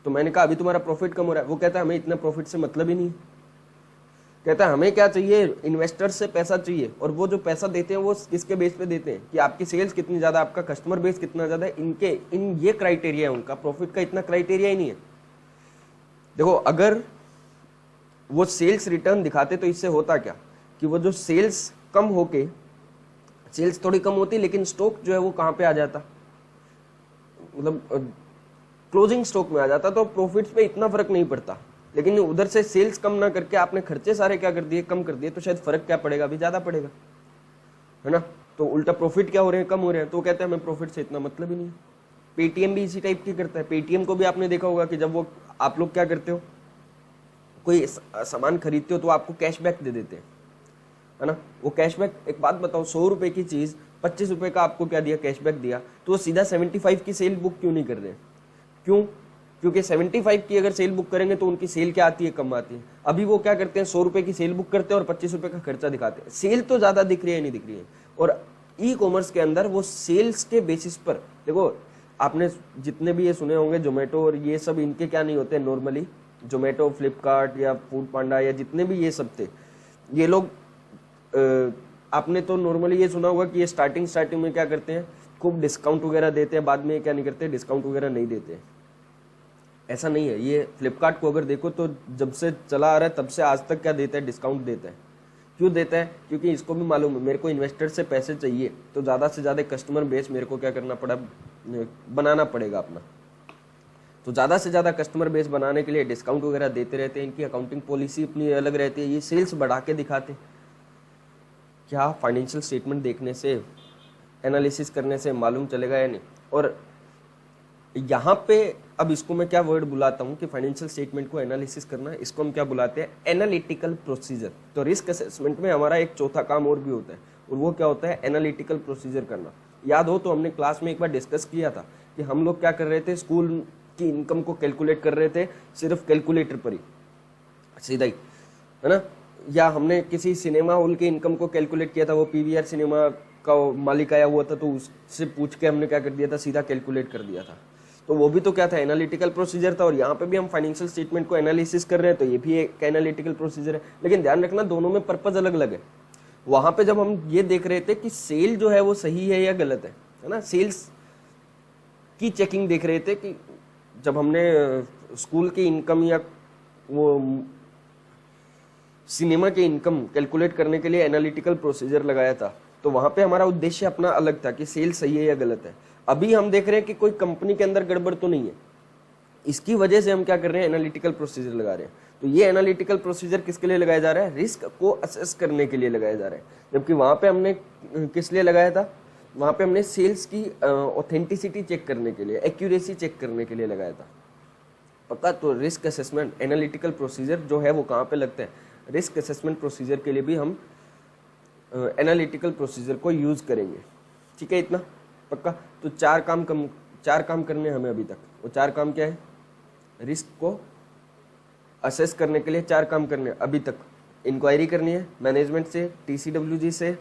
तो मैंने कहा अभी तुम्हारा प्रॉफिट कम हो रहा है। वो कहता है हमें इतना प्रॉफिट से मतलब ही नहीं। कहता है हमें क्या चाहिए, इन्वेस्टर से पैसा चाहिए, और वो जो पैसा देते हैं वो किसके बेस पे देते हैं कि आपकी सेल्स कितनी ज्यादा, आपका कस्टमर बेस कितना ज्यादा है, इन ये क्राइटेरिया है उनका। प्रॉफिट का इतना क्राइटेरिया ही नहीं है। देखो अगर वो सेल्स रिटर्न दिखाते तो इससे होता क्या कि वो जो सेल्स कम होके, सेल्स थोड़ी कम होती लेकिन स्टॉक जो है वो कहां पे आ जाता, मतलब क्लोजिंग स्टॉक में आ जाता, तो प्रॉफिट्स पे इतना फर्क नहीं पड़ता। लेकिन उधर से सेल्स कम ना करके आपने खर्चे सारे क्या कर दिए, कम कर दिए, तो शायद फर्क क्या पड़ेगा, अभी ज्यादा पड़ेगा, है ना। तो उल्टा प्रॉफिट क्या हो रहे हैं, कम हो रहे हैं। तो कहते हैं हमें प्रॉफिट से इतना मतलब ही नहीं है। पेटीएम भी इसी टाइप की करता है। पेटीएम को भी आपने देखा होगा कि जब वो आप लोग क्या करते हो, कोई सामान खरीदते हो तो आपको कैशबैक दे देते हैं, है ना। वो कैशबैक, एक बात बताओ, 100 रुपए की चीज 25 रुपए का आपको क्या दिया, कैशबैक दिया, तो वो सीधा 75 की सेल बुक क्यों नहीं कर रहे? क्यों? क्योंकि 75 की अगर सेल बुक करेंगे तो उनकी सेल क्या आती है, कम आती है। अभी वो क्या करते हैं, 100 रुपए की सेल बुक करते हैं और 25 रुपए का खर्चा दिखाते हैं। सेल तो ज्यादा दिख रही है, नहीं दिख रही है। और ई कॉमर्स के अंदर वो सेल्स के बेसिस पर, देखो आपने जितने भी ये सुने होंगे जोमेटो और ये सब, इनके क्या नहीं होते नॉर्मली, जोमेटो, फ्लिपकार्ट या फूड पांडा या जितने भी ये सब थे, ये लोग आपने तो नॉर्मली ये सुना होगा कि ये स्टार्टिंग में क्या करते हैं, खूब डिस्काउंट वगैरह देते हैं, बाद में क्या नहीं करते, डिस्काउंट वगैरह नहीं देते। ऐसा नहीं है। ये फ्लिपकार्ट को अगर देखो तो जब से चला आ रहा है तब से आज तक क्या देता है, डिस्काउंट देता है। क्यों देता है? क्योंकि इसको भी मालूम है मेरे को इन्वेस्टर से पैसे चाहिए, तो ज़्यादा से ज़्यादा कस्टमर बेस मेरे को क्या करना पड़ा, बनाना पड़ेगा अपना। तो ज़्यादा से ज़्यादा कस्टमर बेस बनाने के लिए डिस्काउंट वगैरह देते रहते हैं। इनकी अकाउंटिंग पॉलिसी अपनी अलग रहती है। ये सेल्स बढ़ा के दिखाते। क्या फाइनेंशियल स्टेटमेंट देखने से, एनालिसिस करने से मालूम चलेगा या नहीं? और यहाँ पे अब इसको मैं क्या वर्ड बुलाता हूँ कि फाइनेंशियल स्टेटमेंट को एनालिसिस करना, इसको हम क्या बुलाते हैं, एनालिटिकल प्रोसीजर। तो रिस्क असेसमेंट में हमारा एक चौथा काम और भी होता है, और वो क्या होता है, एनालिटिकल प्रोसीजर करना। याद हो तो हमने क्लास में एक बार डिस्कस किया था कि हम लोग क्या कर रहे थे, स्कूल की इनकम को कैलकुलेट कर रहे थे सिर्फ कैलकुलेटर पर ही, सीधा ही, है ना। या हमने किसी सिनेमा हॉल की इनकम को कैलकुलेट किया था, वो पीवीआर सिनेमा का मालिक आया हुआ था तो उससे पूछ के हमने क्या कर दिया था, सीधा कैलकुलेट कर दिया था। तो वो भी तो क्या था, एनालिटिकल प्रोसीजर था। और यहाँ पे भी हम फाइनेंशियल स्टेटमेंट को एनालिसिस कर रहे हैं, तो ये भी एक एनालिटिकल प्रोसीजर है। लेकिन ध्यान रखना दोनों में पर्पज अलग अलग है। वहां पे जब हम ये देख रहे थे कि सेल जो है वो सही है या गलत है ना, सेल्स की चेकिंग देख रहे थे कि जब हमने स्कूल की इनकम या वो सिनेमा की इनकम कैलकुलेट करने के लिए एनालिटिकल प्रोसीजर लगाया था, तो वहां पे हमारा उद्देश्य अपना अलग था कि सेल सही है या गलत है। अभी हम देख रहे हैं कि कोई कंपनी के अंदर गड़बड़ तो नहीं है, इसकी वजह से हम क्या कर रहे हैं, एनालिटिकल प्रोसीजर लगा रहे हैं। तो ये एनालिटिकल प्रोसीजर किसके लिए लगाया जा रहा है, रिस्क को असेस करने के लिए लगाया जा रहा है। जबकि वहां पे हमने किस लिए लगाया था, वहां पे हमने सेल्स की ऑथेंटिसिटी चेक करने के लिए, एक्यूरेसी चेक करने के लिए लगाया था। पक्का? तो रिस्क असेसमेंट एनालिटिकल प्रोसीजर जो है वो कहाँ पे लगता है, रिस्क असेसमेंट प्रोसीजर के लिए भी हम एनालिटिकल प्रोसीजर को यूज करेंगे। ठीक है, इतना पक्का? तो चार काम करने हमें अभी तक। वो चार काम क्या है, रिस्क को असेस करने के लिए चार काम करने अभी तक। इंक्वायरी करनी है मैनेजमेंट से, टीसीडब्ल्यूजी से,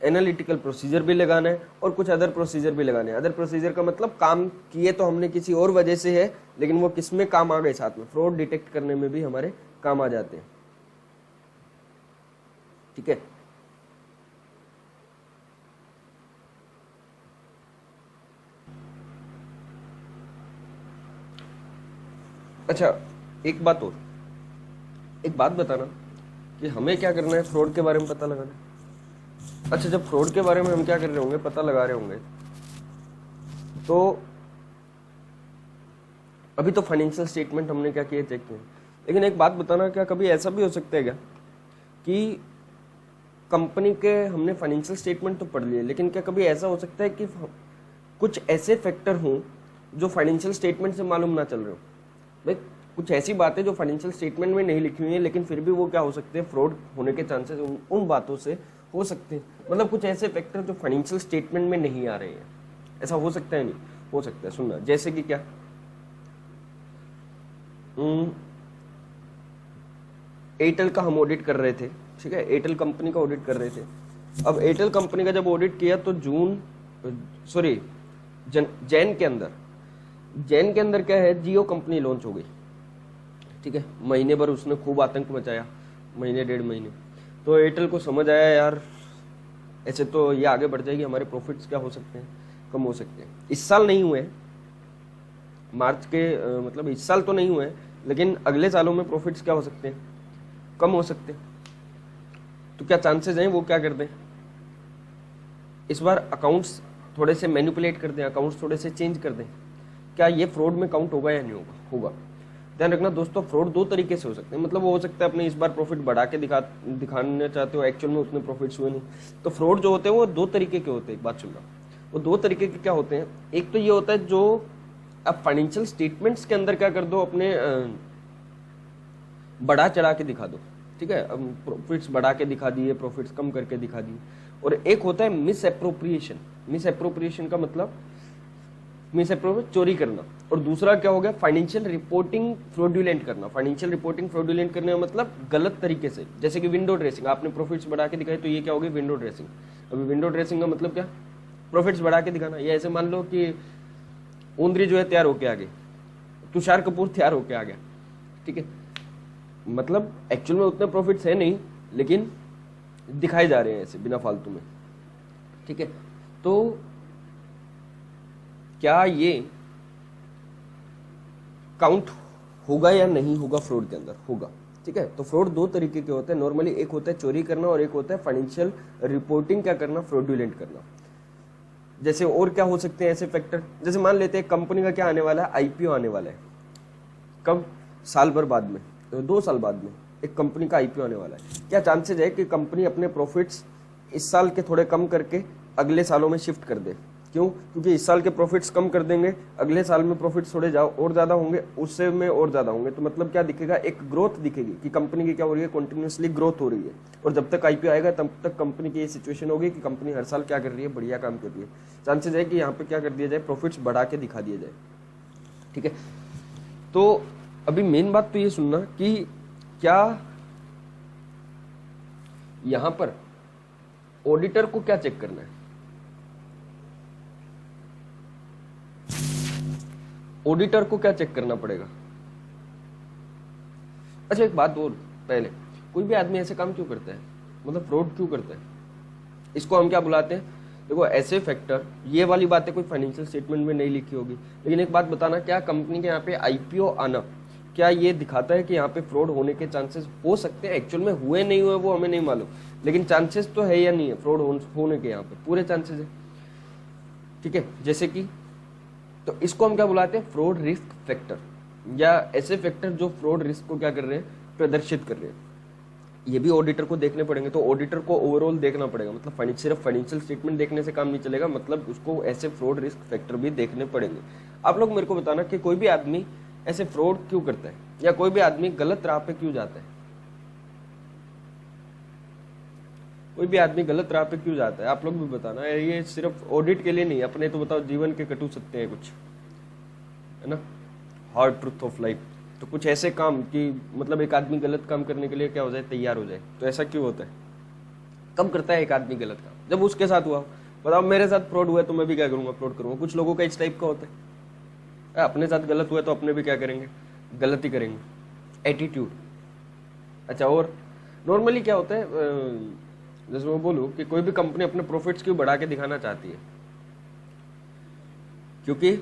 एनालिटिकल प्रोसीजर भी लगाना है और कुछ अदर प्रोसीजर भी लगाने हैं। अदर प्रोसीजर का मतलब काम किए तो हमने किसी और वजह से है, लेकिन वो किस में काम आ गए, साथ में फ्रॉड डिटेक्ट करने में भी हमारे काम आ जाते हैं। ठीक है, अच्छा, एक बात बताना कि हमें क्या करना है, फ्रॉड के बारे में पता लगाना है। अच्छा, जब फ्रॉड के बारे में हम क्या कर रहे होंगे, पता लगा रहे होंगे, तो अभी तो फाइनेंशियल स्टेटमेंट हमने क्या किए, चेक किए, लेकिन एक बात बताना, क्या कभी ऐसा भी हो सकता है क्या कि कंपनी के हमने फाइनेंशियल स्टेटमेंट तो पढ़ लिए, लेकिन क्या कभी ऐसा हो सकता है कि कुछ ऐसे फैक्टर हों जो फाइनेंशियल स्टेटमेंट से मालूम ना चल रहे हो? भाई कुछ ऐसी बातें जो फाइनेंशियल स्टेटमेंट में नहीं लिखी हुई है, लेकिन फिर भी वो क्या हो सकते हैं, फ्रॉड होने के चांसेस उन बातों से हो सकते हैं। मतलब कुछ ऐसे फैक्टर जो फाइनेंशियल स्टेटमेंट में नहीं आ रहे हैं, ऐसा हो सकता है? नहीं हो सकता है। सुनना, जैसे कि क्या, एयरटेल का हम ऑडिट कर रहे थे, ठीक है, एयरटेल कंपनी का ऑडिट कर रहे थे। अब एयरटेल कंपनी का जब ऑडिट किया तो जैन के अंदर क्या है, जियो कंपनी लॉन्च हो गई, ठीक है। महीने भर उसने खूब आतंक मचाया, महीने 1.5 महीने। तो एयरटेल को समझ आया यार ऐसे तो ये आगे बढ़ जाएगी, हमारे प्रॉफिट्स क्या हो सकते हैं, कम हो सकते हैं। इस साल नहीं हुए, मार्च के मतलब इस साल तो नहीं हुए, लेकिन अगले सालों में प्रॉफिट्स क्या हो सकते हैं, कम हो सकते हैं। तो क्या चांसेस हैं वो क्या कर दें, इस बार अकाउंट्स थोड़े से मैनिपुलेट कर दें, अकाउंट्स थोड़े से चेंज कर दें। क्या ये फ्रॉड में काउंट होगा या नहीं होगा? होगा। ध्यान रखना दोस्तों, फ्रॉड 2 तरीके से हो सकते हैं। मतलब वो हो सकता है अपने इस बार प्रॉफिट बढ़ा के दिखाना चाहते हो, एक्चुअल में उतने प्रॉफिट्स हुए नहीं। तो फ्रॉड जो होते हैं वो 2 तरीके के होते हैं। एक बात सुनना, वो 2 तरीके के क्या होते हैं, एक तो ये होता है जो आप फाइनेंशियल स्टेटमेंट्स के अंदर क्या कर दो, अपने बढ़ा चढ़ा के दिखा दो, ठीक है। अब प्रॉफिट्स बढ़ा के दिखा दिए, प्रॉफिट्स कम करके दिखा दिए। और एक होता है मिस एप्रोप्रिएशन का मतलब चोरी करना। और दूसरा क्या हो गया, फाइनेंशियल रिपोर्टिंग फ्रॉडुलेंट करना। फाइनेंशियल रिपोर्टिंग फ्रॉडुलेंट करने का मतलब गलत तरीके से, जैसे कि विंडो ड्रेसिंग, आपने प्रॉफिट्स बढ़ा के दिखाए तो ये क्या होगी, विंडो ड्रेसिंग। अभी विंडो ड्रेसिंग का मतलब क्या, प्रॉफिट्स बढ़ा के दिखाना। ये ऐसे मान लो कि ऊंदरी जो है तैयार होके आ गई, तुषार कपूर तैयार होके आ गया, ठीक है। मतलब एक्चुअल में उतने प्रॉफिट्स है नहीं, लेकिन दिखाए जा रहे हैं ऐसे बिना फालतू में, ठीक है। तो क्या ये काउंट होगा या नहीं होगा, फ्रॉड के अंदर होगा, ठीक है। तो फ्रॉड 2 तरीके के होते हैं नॉर्मली, एक होता है चोरी करना और एक होता है फाइनेंशियल रिपोर्टिंग क्या करना, फ्रॉडुलेंट करना। जैसे और क्या हो सकते हैं ऐसे फैक्टर, जैसे मान लेते हैं कंपनी का क्या आने वाला है, आईपीओ आने वाला है। कब? साल भर बाद में, 2 साल बाद में एक कंपनी का आईपीओ आने वाला है। क्या चांसेस है कि कंपनी अपने प्रॉफिट्स इस साल के थोड़े कम करके अगले सालों में शिफ्ट कर दे? क्यों? क्योंकि इस साल के प्रॉफिट्स कम कर देंगे, अगले साल में प्रॉफिट्स थोड़े और ज़्यादा होंगे, उससे में और ज़्यादा होंगे। तो मतलब क्या दिखेगा, एक ग्रोथ दिखेगी कि कंपनी की क्या हो रही है, कंटिन्यूसली ग्रोथ हो रही है। और जब तक आईपीओ आएगा तब तक कंपनी की ये सिचुएशन होगी कि कंपनी हर साल क्या कर रही है, बढ़िया काम कर रही है। चांसेस है कि यहाँ पे क्या कर दिया जाए, प्रॉफिट्स बढ़ा के दिखा दिया जाए, ठीक है। तो अभी मेन बात तो ये सुनना कि क्या यहां पर ऑडिटर को क्या चेक करना है, ऑडिटर को क्या चेक करना पड़ेगा। अच्छा एक बात और, पहले कोई भी आदमी ऐसे काम क्यों करता है, मतलब फ्रॉड क्यों करता है, इसको हम क्या बुलाते हैं? देखो ऐसे फैक्टर, ये वाली बातें कोई फाइनेंशियल स्टेटमेंट में नहीं लिखी होगी, लेकिन एक बात बताना, क्या कंपनी के यहाँ पे आईपीओ आना क्या ये दिखाता है कि यहाँ पे फ्रॉड होने के चांसेस हो सकते हैं? एक्चुअल में हुए नहीं हुए वो हमें नहीं मालूम, लेकिन चांसेस तो है या नहीं है फ्रॉड होने के, यहाँ पे पूरे चांसेस है, ठीक है। जैसे कि तो इसको हम क्या बुलाते हैं, फ्रॉड रिस्क फैक्टर, या ऐसे फैक्टर जो फ्रॉड रिस्क को क्या कर रहे हैं, प्रदर्शित कर रहे हैं। ये भी ऑडिटर को देखने पड़ेंगे। तो ऑडिटर को ओवरऑल देखना पड़ेगा, मतलब सिर्फ फाइनेंशियल स्टेटमेंट देखने से काम नहीं चलेगा, मतलब उसको ऐसे फ्रॉड रिस्क फैक्टर भी देखने पड़ेंगे। आप लोग मेरे को बताना कि कोई भी आदमी ऐसे फ्रॉड क्यों करता है, या कोई भी आदमी गलत राह पे क्यों जाता है, कोई भी आदमी गलत राह पे क्यों जाता है, आप लोग भी बताना। ये सिर्फ ऑडिट के लिए नहीं, अपने तो बताओ जीवन के कटु सत्य हैं कुछ, है ना, हार्ड ट्रुथ ऑफ लाइफ। तो कुछ ऐसे काम कि मतलब एक आदमी गलत काम करने के लिए क्या हो जाए, तैयार हो जाए। तो ऐसा क्यों होता है, कब करता है एक आदमी गलत काम? जब उसके साथ हुआ। बताओ मेरे साथ फ्रॉड हुआ है तो मैं भी क्या करूंगा, फ्रॉड करूंगा। कुछ लोगों का इस टाइप का होता है, अपने साथ गलत हुआ तो अपने भी क्या करेंगे, गलती करेंगे, एटीट्यूड। अच्छा और नॉर्मली क्या होता है, जैसे मैं बोलूं कि कोई भी कंपनी अपने प्रॉफिट्स क्यों बढ़ा के दिखाना चाहती है, क्योंकि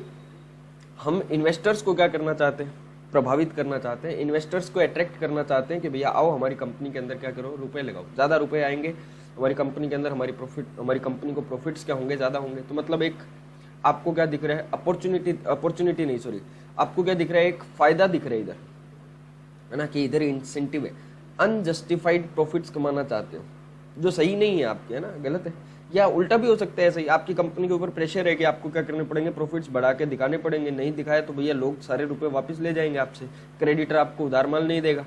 हम इन्वेस्टर्स को क्या करना चाहते हैं, प्रभावित करना चाहते हैं, इन्वेस्टर्स को अट्रैक्ट करना चाहते हैं कि भैया आओ हमारी कंपनी के अंदर क्या करो, रुपए लगाओ, ज़्यादा रुपए आएंगे हमारी कंपनी के अंदर, हमारी कंपनी को प्रॉफिट्स क्या होंगे, ज़्यादा होंगे। तो मतलब एक आपको क्या दिख रहा है, अपॉर्चुनिटी नहीं, सॉरी, आपको क्या दिख रहा है, एक फायदा दिख रहा है इधर, है ना, कि इधर इंसेंटिव है, अनजस्टिफाइड प्रॉफिट्स कमाना चाहते हो, जो सही नहीं है आपके, है ना, गलत है। या उल्टा भी हो सकता है, सही, आपकी कंपनी के ऊपर प्रेशर है कि आपको क्या करने पड़ेंगे, प्रॉफिट्स बढ़ा के दिखाने पड़ेंगे, नहीं दिखाए तो भैया लोग सारे रुपए वापस ले जाएंगे आपसे, क्रेडिटर आपको उधार माल नहीं देगा,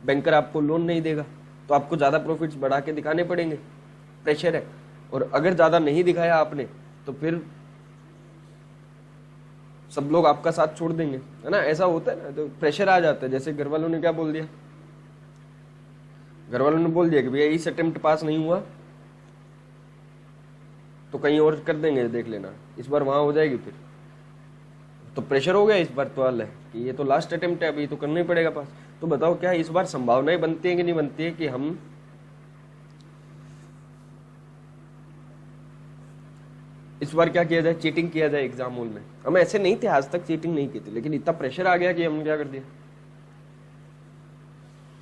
बैंकर आपको लोन नहीं देगा, तो आपको ज़्यादा प्रॉफिट्स बढ़ा के दिखाने पड़ेंगे, प्रेशर है। और अगर ज़्यादा नहीं दिखाया आपने तो फिर सब लोग आपका साथ छोड़ देंगे, है ना, ऐसा होता है ना, तो प्रेशर आ जाता है। जैसे घर वालों ने क्या बोल दिया, घर वालों ने बोल दिया कि भैया इस अटेम्प्ट पास नहीं हुआ तो कहीं और कर देंगे, देख लेना, इस बार वहां हो जाएगी, फिर तो प्रेशर हो गया, इस बार तो हाल है कि ये तो लास्ट अटेम्प्ट है, अभी तो करना ही पड़ेगा पास। तो बताओ क्या इस बार संभावनाएं बनती है कि नहीं बनती है कि हम इस बार क्या किया जाए, चीटिंग किया जाए एग्जाम हॉल में। हम ऐसे नहीं थे, आज तक चीटिंग नहीं की थी, लेकिन इतना प्रेशर आ गया कि हमने क्या कर दिया,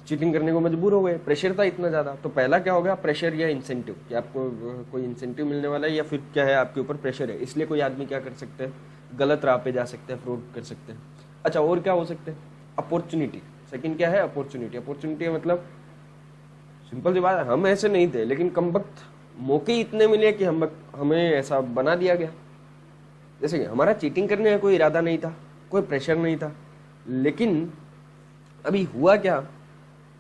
चीटिंग करने को मजबूर हो गए, प्रेशर था इतना ज्यादा। तो पहला क्या हो गया, प्रेशर या इंसेंटिव, कि आपको कोई इंसेंटिव मिलने वाला है, या फिर क्या है आपके ऊपर प्रेशर है, इसलिए कोई आदमी क्या कर सकते हैं, गलत राह पे जा सकते हैं, फ्रॉड कर सकते हैं। अच्छा, और क्या हो सकते हैं, अपॉर्चुनिटी। सेकंड क्या है, अपॉर्चुनिटी। अपॉर्चुनिटी मतलब सिंपल सी बात है, हम ऐसे नहीं थे, लेकिन कम वक्त मौके इतने मिले कि हमें ऐसा बना दिया गया। जैसे कि हमारा चीटिंग करने का कोई इरादा नहीं था, कोई प्रेशर नहीं था, लेकिन अभी हुआ क्या,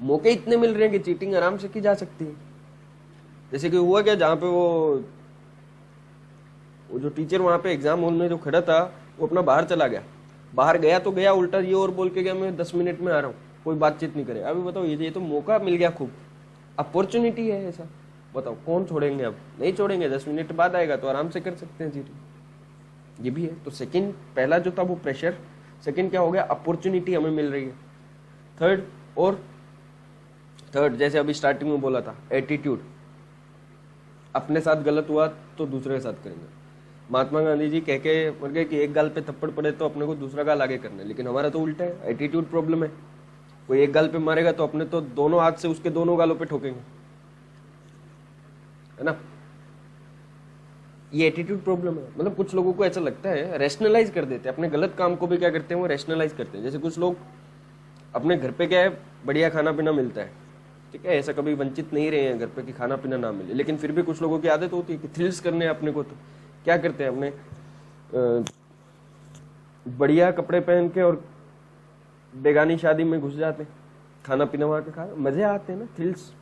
मौके इतने मिल रहे हैं कि चीटिंग आराम से की जा सकती है। जैसे कि हुआ क्या, जहाँ पे वो जो टीचर वहां पे एग्जाम हॉल में जो खड़ा था, वो अपना बाहर चला गया, बाहर गया तो गया, उल्टा ये और बोल के गया मैं 10 मिनट में आ रहा हूँ, कोई बातचीत नहीं करे। अभी बताओ, ये तो मौका मिल गया, खूब अपॉर्चुनिटी है, ऐसा बताओ कौन छोड़ेंगे, अब नहीं छोड़ेंगे, 10 मिनट बाद आएगा तो आराम से कर सकते हैं चीटिंग, ये भी है। तो सेकंड, पहला जो था वो प्रेशर, सेकंड क्या हो गया, अपॉर्चुनिटी हमें मिल रही है। थर्ड जैसे अभी स्टार्टिंग में बोला था, एटीट्यूड, अपने साथ गलत हुआ तो दूसरे के साथ करेंगे। महात्मा गांधी जी कह के मर गए कि एक गाल पे थप्पड़ पड़े तो अपने को दूसरा गाल आगे करना है, लेकिन हमारा तो उल्टा है, एटीट्यूड प्रॉब्लम है। कोई एक गाल पे मारेगा तो अपने तो दोनों हाथ से उसके दोनों गालों पे ठोकेंगे, है ना, ये एटीट्यूड प्रॉब्लम है। मतलब कुछ लोगों को ऐसा लगता है, रेशनलाइज कर देते हैं अपने गलत काम को भी, क्या करते हैं वो रेशनलाइज करते हैं। जैसे कुछ लोग अपने घर पे क्या है, बढ़िया खाना पीना मिलता है, ठीक है, ऐसा कभी वंचित नहीं रहे हैं घर पे कि खाना पीना ना मिले, लेकिन फिर भी कुछ लोगों की आदत होती है कि थ्रिल्स करने अपने को, तो क्या करते हैं, अपने बढ़िया कपड़े पहन के और बेगानी शादी में घुस जाते हैं, खाना पीना वहां के खा, मजे आते हैं ना, थ्रिल्स,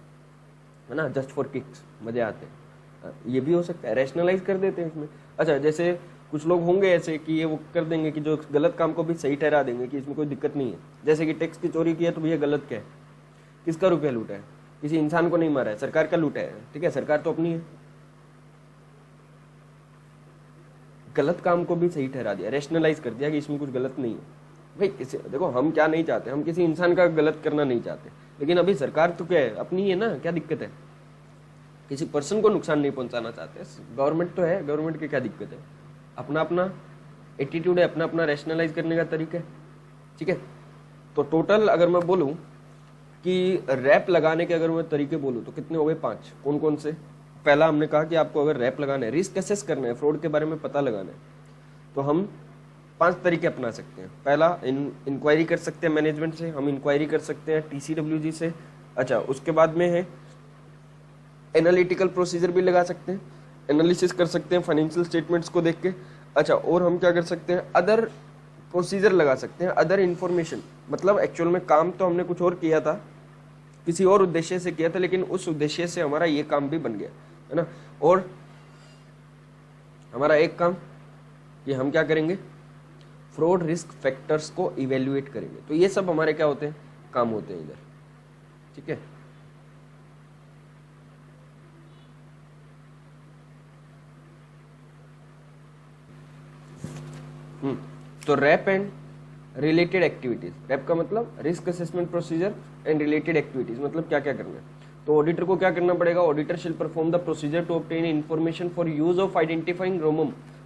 है ना, जस्ट फॉर किक्स, मजे आते हैं। ये भी हो सकता है, रैशनलाइज कर देते हैं इसमें। अच्छा, जैसे कुछ लोग होंगे ऐसे कि ये वो कर देंगे कि जो गलत काम को भी सही ठहरा देंगे कि इसमें कोई दिक्कत नहीं है। जैसे कि टैक्स की चोरी की है तो भैया गलत क्या है, किसका रुपया लूटा है, किसी इंसान को नहीं मारा है, सरकार का लूटा है, ठीक है, सरकार तो अपनी है। गलत काम को भी सही ठहरा दिया, रैशनलाइज कर दिया कि इसमें कुछ गलत नहीं है। भाई किसी, देखो हम क्या नहीं चाहते, हम किसी इंसान का गलत करना नहीं चाहते, लेकिन अभी सरकार तो क्या है, अपनी है ना, क्या दिक्कत है, किसी पर्सन को नुकसान नहीं पहुंचाना चाहते। गवर्नमेंट तो है, गवर्नमेंट की क्या दिक्कत है, अपना अपना एटीट्यूड है, अपना अपना रैशनलाइज करने का तरीका है, ठीक है। तो टोटल अगर मैं बोलूं कि रैप लगाने के अगर मैं तरीके बोलूं तो कितने हो गए, 5। कौन कौन से। पहला हमने कहा कि आपको अगर रैप लगाना है, रिस्क असेस करना है, फ्रॉड के बारे में पता लगाना है, तो हम 5 तरीके अपना सकते हैं। पहला, इंक्वायरी कर सकते हैं मैनेजमेंट से, हम इंक्वायरी कर सकते हैं TCWG से। अच्छा, उसके बाद में है एनालिटिकल प्रोसीजर भी लगा सकते हैं, एनालिसिस कर सकते हैं फाइनेंशियल स्टेटमेंट्स को देख के। अच्छा, और हम क्या कर सकते हैं, अदर प्रोसीजर लगा सकते हैं, अदर इन्फॉर्मेशन, मतलब एक्चुअल में काम तो हमने कुछ और किया था, किसी और उद्देश्य से किया था, लेकिन उस उद्देश्य से हमारा ये काम भी बन गया, है ना। और हमारा एक काम कि हम क्या करेंगे, फ्रॉड रिस्क फैक्टर्स को इवेल्युएट करेंगे। तो ये सब हमारे क्या होते हैं, काम होते हैं इधर, ठीक है। तो RAP and related activities, RAP का मतलब risk assessment procedure and related activities, मतलब क्या क्या करना है। तो ऑडिटर को क्या करना पड़ेगा, auditor shall perform the procedure to obtain information for use of identifying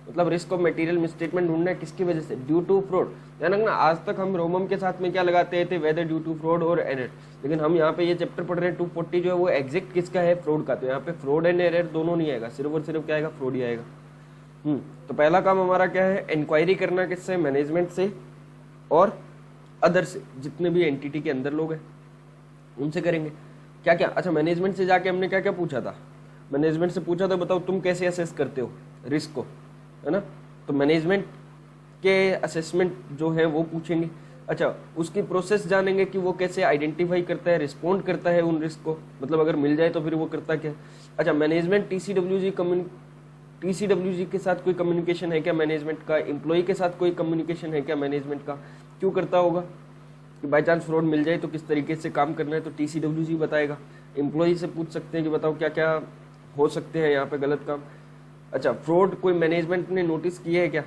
मतलब रिस्क ऑफ मटेरियल मिसस्टेटमेंट ढूंढना है किसकी वजह से, ड्यू टू फ्रॉड। ध्यान रखना आज तक हम रोमम के साथ में क्या लगाते थे, वेदर ड्यू टू फ्रॉड और एरर, लेकिन हम यहाँ पे ये चैप्टर पढ़ रहे हैं 240 जो है वो एग्जैक्ट किसका है, फ्रॉड का। तो यहाँ पे फ्रॉड एंड एरर दोनों नहीं आएगा, सिर्फ और सिर्फ क्या आएगा, फ्रॉड ही आएगा। तो पहला काम हमारा क्या है, इंक्वायरी करना किससे, मैनेजमेंट से और अदर से, जितने भी एंटिटी के अंदर लोग हैं उनसे करेंगे। क्या क्या, अच्छा मैनेजमेंट से जाके हमने क्या क्या पूछा था, मैनेजमेंट से पूछा था बताओ तुम कैसे असेस करते हो रिस्क को, है ना। तो मैनेजमेंट के असेसमेंट जो है वो पूछेंगे। अच्छा उसकी प्रोसेस जानेंगे कि वो कैसे आइडेंटिफाई करता है, रिस्पॉन्ड करता है उन रिस्क को, मतलब अगर मिल जाए तो फिर वो करता क्या है। अच्छा मैनेजमेंट टीसीडब्ल्यूजी के साथ कोई कम्युनिकेशन है क्या मैनेजमेंट का, एम्प्लॉय के साथ कोई कम्युनिकेशन है क्या मैनेजमेंट का, क्यों करता होगा कि बाई चांस फ्रॉड मिल जाए तो किस तरीके से काम करना है, तो टीसीडब्ल्यूजी बताएगा। एम्प्लॉय से पूछ सकते हैं कि बताओ क्या क्या हो सकते हैं यहाँ पे गलत काम। अच्छा फ्रॉड कोई मैनेजमेंट ने नोटिस किया है क्या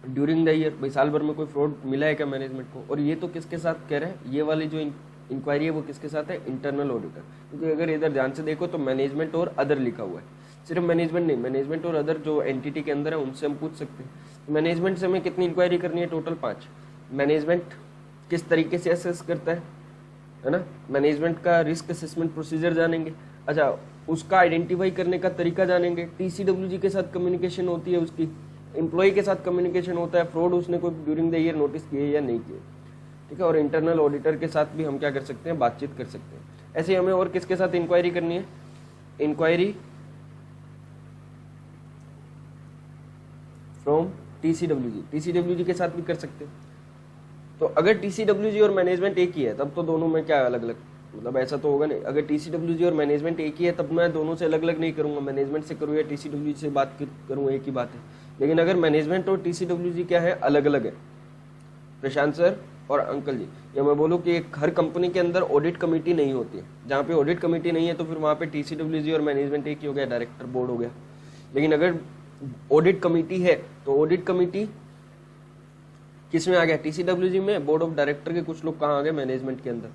ड्यूरिंग द ईयर, भाई साल भर में कोई फ्रॉड मिला है क्या मैनेजमेंट को। और ये तो किसके साथ कह रहे हैं, ये वाली जो इंक्वायरी है वो किसके साथ है, इंटरनल ऑडिटर। क्योंकि अगर इधर ध्यान से देखो तो मैनेजमेंट और अदर लिखा हुआ है, सिर्फ मैनेजमेंट नहीं, मैनेजमेंट और अदर जो एंटिटी के अंदर है उनसे हम पूछ सकते हैं। मैनेजमेंट से हमें कितनी इंक्वायरी करनी है, टोटल 5। मैनेजमेंट किस तरीके से असेस करता है ना, मैनेजमेंट का रिस्क असेसमेंट प्रोसीजर जानेंगे। अच्छा उसका आइडेंटिफाई करने का तरीका जानेंगे। टीसीडब्ल्यूजी के साथ कम्युनिकेशन होती है उसकी, एम्प्लॉय के साथ कम्युनिकेशन होता है, फ्रॉड उसने कोई ड्यूरिंग द ईयर नोटिस किए या नहीं किए, ठीक है। और इंटरनल ऑडिटर के साथ भी हम क्या कर सकते हैं, बातचीत कर सकते हैं। ऐसे हमें और किसके साथ इंक्वायरी करनी है, इंक्वायरी फ्रॉम टीसीडब्ल्यूजी के साथ भी कर सकते हैं। तो अगर टीसीडब्ल्यूजी और मैनेजमेंट एक ही है तब तो दोनों में क्या अलग अलग, मतलब ऐसा तो होगा नहीं। अगर टीसीडब्ल्यूजी और मैनेजमेंट एक ही है तब मैं दोनों से अलग अलग नहीं करूंगा, मैनेजमेंट से करूँ या टीसीडब्ल्यूजी से बात करूँ एक ही बात है। लेकिन अगर मैनेजमेंट और टीसीडब्ल्यूजी क्या है, अलग अलग है, प्रशांत सर और अंकल जी, या मैं बोलूँ कि हर कंपनी के अंदर ऑडिट कमेटी नहीं होती है, जहाँ पे ऑडिट कमेटी नहीं है तो फिर वहाँ पे टीसीडब्ल्यूजी और मैनेजमेंट एक ही हो गया, डायरेक्टर बोर्ड हो गया। लेकिन अगर ऑडिट कमेटी है तो ऑडिट कमेटी किस में आ गया, टीसीडब्ल्यूजी में, बोर्ड ऑफ डायरेक्टर के कुछ लोग कहाँ आ गए, मैनेजमेंट के अंदर।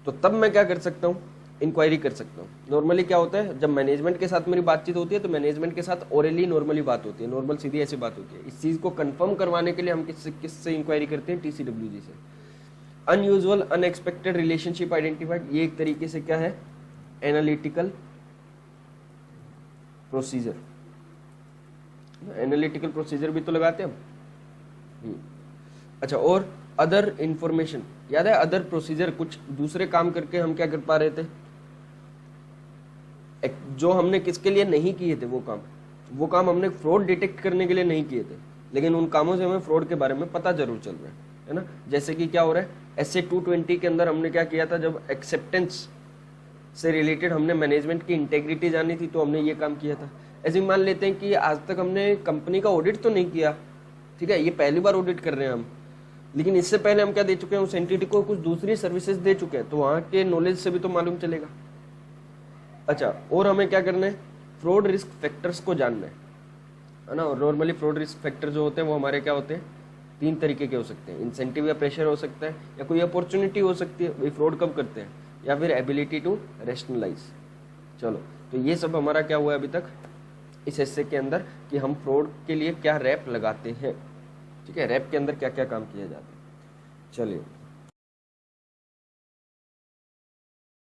तो तब मैं क्या कर सकता हूँ, इंक्वायरी कर सकता हूँ। नॉर्मली क्या होता है, जब मैनेजमेंट के साथ मेरी बातचीत होती है तो मैनेजमेंट के साथ ओरली नॉर्मली बात होती है, नॉर्मल सीधी ऐसी बात होती है। इस चीज़ को कंफर्म करवाने के लिए हम किससे इंक्वायरी करते हैं, टीसीडब्ल्यूजी से। अनयूजुअल अनएक्सपेक्टेड रिलेशनशिप आइडेंटिफाइड, ये एक तरीके से क्या है, एनालिटिकल प्रोसीजर। एनालिटिकल प्रोसीजर भी तो लगाते हैं हम। अच्छा और अदर इंफॉर्मेशन, याद है अदर प्रोसीजर, कुछ दूसरे काम करके हम क्या कर पा रहे थे, जो हमने किसके लिए नहीं किए थे वो काम हमने फ्रॉड डिटेक्ट करने के लिए नहीं किए थे, लेकिन उन कामों से हमें फ्रॉड के बारे में पता जरूर चल रहा है ना। जैसे कि क्या हो रहा है, SA 220 के अंदर हमने क्या किया था, जब एक्सेप्टेंस से रिलेटेड हमने मैनेजमेंट की इंटेग्रिटी जानी थी तो हमने ये काम किया था। ऐसे मान लेते हैं कि आज तक हमने कंपनी का ऑडिट तो नहीं किया, ठीक है, ये पहली बार ऑडिट कर रहे हैं हम, लेकिन इससे पहले हम क्या दे चुके हैं, उस एंटिटी को कुछ दूसरी सर्विसेज दे चुके हैं, तो वहाँ के नॉलेज से भी तो मालूम चलेगा। अच्छा और हमें क्या करना है, फ्रॉड रिस्क फैक्टर्स को जानना है ना। और नॉर्मली फ्रॉड रिस्क फैक्टर जो होते हैं वो हमारे क्या होते हैं, 3 तरीके के हो सकते हैं। इंसेंटिव या प्रेशर हो सकता है, या कोई अपॉर्चुनिटी हो सकती है, भाई फ्रॉड कब करते हैं, या फिर एबिलिटी टू रेशनलाइज। चलो तो ये सब हमारा क्या हुआ है अभी तक इस हिस्से के अंदर, कि हम फ्रॉड के लिए क्या रैप लगाते हैं, ठीक है, रैप के अंदर क्या क्या काम किया जाता है। चलिए